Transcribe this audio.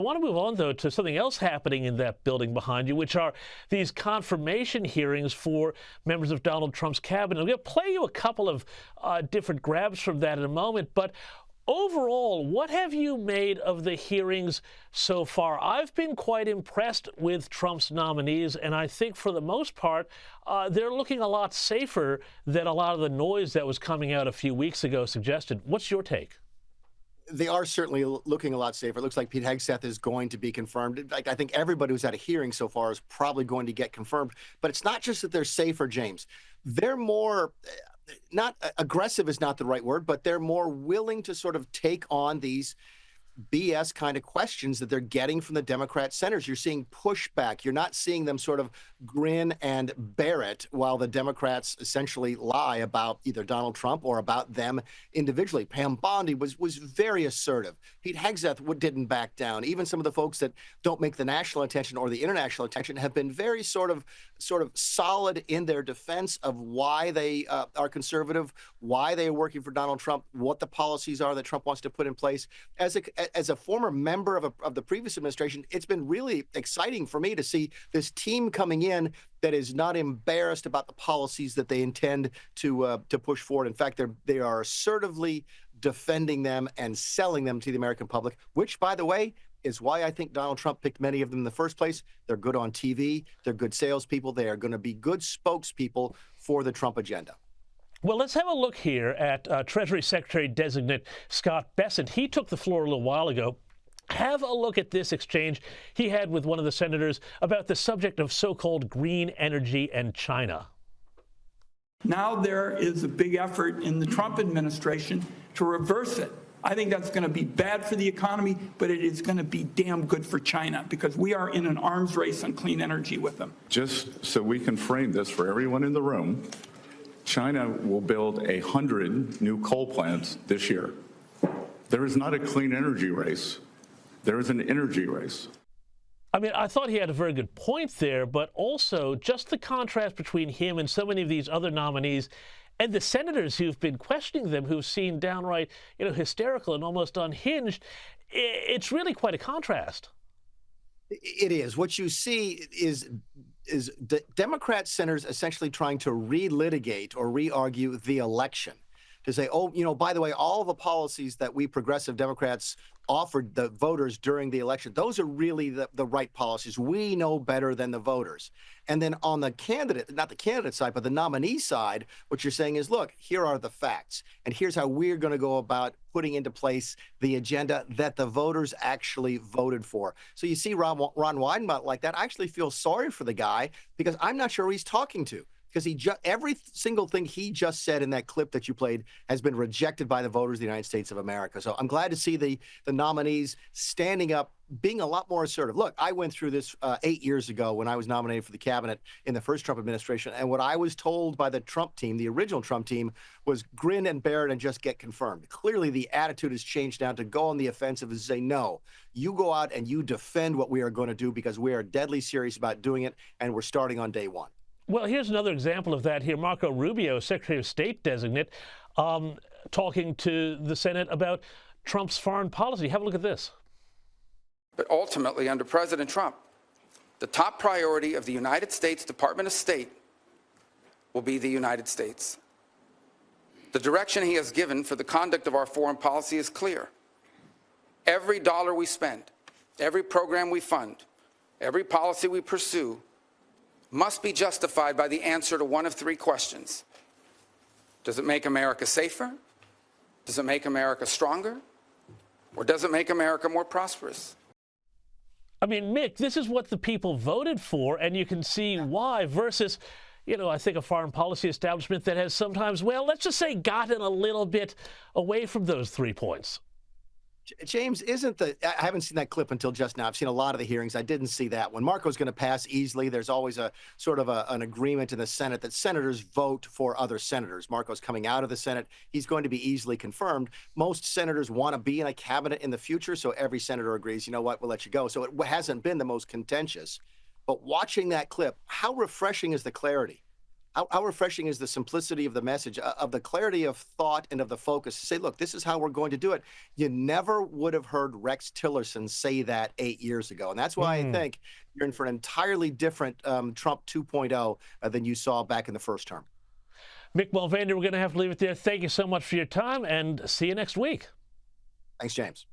I want to move on, though, to something else happening in that building behind you, which are these confirmation hearings for members of Donald Trump's cabinet. I'm going to play you a couple of different grabs from that in a moment. But overall, what have you made of the hearings so far? I've been quite impressed with Trump's nominees, and I think for the most part, they're looking a lot safer than a lot of the noise that was coming out a few weeks ago suggested. What's your take? They are certainly looking a lot safer. It looks like Pete Hegseth is going to be confirmed. Like, I think everybody who's at a hearing so far is probably going to get confirmed. But it's not just that they're safer, James. They're more, not aggressive is not the right word, but they're more willing to sort of take on these BS kind of questions that they're getting from the Democrat senators. You're seeing pushback. You're not seeing them sort of grin and bear it while the Democrats essentially lie about either Donald Trump or about them individually. Pam Bondi was very assertive. Pete Hegseth didn't back down. Even some of the folks that don't make the national attention or the international attention have been very sort of solid in their defense of why they are conservative, why they are working for Donald Trump, what the policies are that Trump wants to put in place. As a former member of the previous administration, it's been really exciting for me to see this team coming in that is not embarrassed about the policies that they intend to push forward. In fact, they are assertively defending them and selling them to the American public, which, by the way, is why I think Donald Trump picked many of them in the first place. They're good on TV. They're good salespeople. They are going to be good spokespeople for the Trump agenda. Well, let's have a look here at Treasury Secretary-designate Scott Bessent. He took the floor a little while ago. Have a look at this exchange he had with one of the senators about the subject of so-called green energy and China. Now there is a big effort in the Trump administration to reverse it. I think that's going to be bad for the economy, but it is going to be damn good for China because we are in an arms race on clean energy with them. Just so we can frame this for everyone in the room, China will build 100 new coal plants this year. There is not a clean energy race. There is an energy race. I mean, I thought he had a very good point there, but also just the contrast between him and so many of these other nominees and the senators who've been questioning them, who've seemed downright, hysterical and almost unhinged. It's really quite a contrast. It is. What you see is Democrat senators essentially trying to relitigate or re-argue the election, to say, oh, by the way, all of the policies that we progressive Democrats offered the voters during the election, those are really the right policies. We know better than the voters. And then on the candidate, not the candidate side, but the nominee side, what you're saying is, look, here are the facts. And here's how we're going to go about putting into place the agenda that the voters actually voted for. So you see Ron Weinmont like that. I actually feel sorry for the guy because I'm not sure who he's talking to. Because every single thing he just said in that clip that you played has been rejected by the voters of the United States of America. So I'm glad to see the nominees standing up, being a lot more assertive. Look, I went through this 8 years ago when I was nominated for the cabinet in the first Trump administration. And what I was told by the Trump team, the original Trump team, was grin and bear it and just get confirmed. Clearly, the attitude has changed now to go on the offensive and say, no, you go out and you defend what we are going to do because we are deadly serious about doing it. And we're starting on day one. Well, here's another example of that here. Marco Rubio, Secretary of State designate, talking to the Senate about Trump's foreign policy. Have a look at this. But ultimately, under President Trump, the top priority of the United States Department of State will be the United States. The direction he has given for the conduct of our foreign policy is clear. Every dollar we spend, every program we fund, every policy we pursue must be justified by the answer to one of three questions. Does it make America safer? Does it make America stronger? Or does it make America more prosperous? I mean, Mick, this is what the people voted for, and you can see why, versus, I think a foreign policy establishment that has sometimes, well, let's just say gotten a little bit away from those 3 points. James, I haven't seen that clip until just now. I've seen a lot of the hearings. I didn't see that one. Marco's going to pass easily. There's always a sort of an agreement in the Senate that senators vote for other senators. Marco's coming out of the Senate. He's going to be easily confirmed. Most senators want to be in a cabinet in the future, so every senator agrees, you know what, we'll let you go. So it hasn't been the most contentious. But watching that clip, how refreshing is the clarity? how refreshing is the simplicity of the message, of the clarity of thought and of the focus to say, look, this is how we're going to do it. You never would have heard Rex Tillerson say that 8 years ago. And that's why I think you're in for an entirely different Trump 2.0 than you saw back in the first term. Mick Mulvaney, we're going to have to leave it there. Thank you so much for your time, and see you next week. Thanks, James.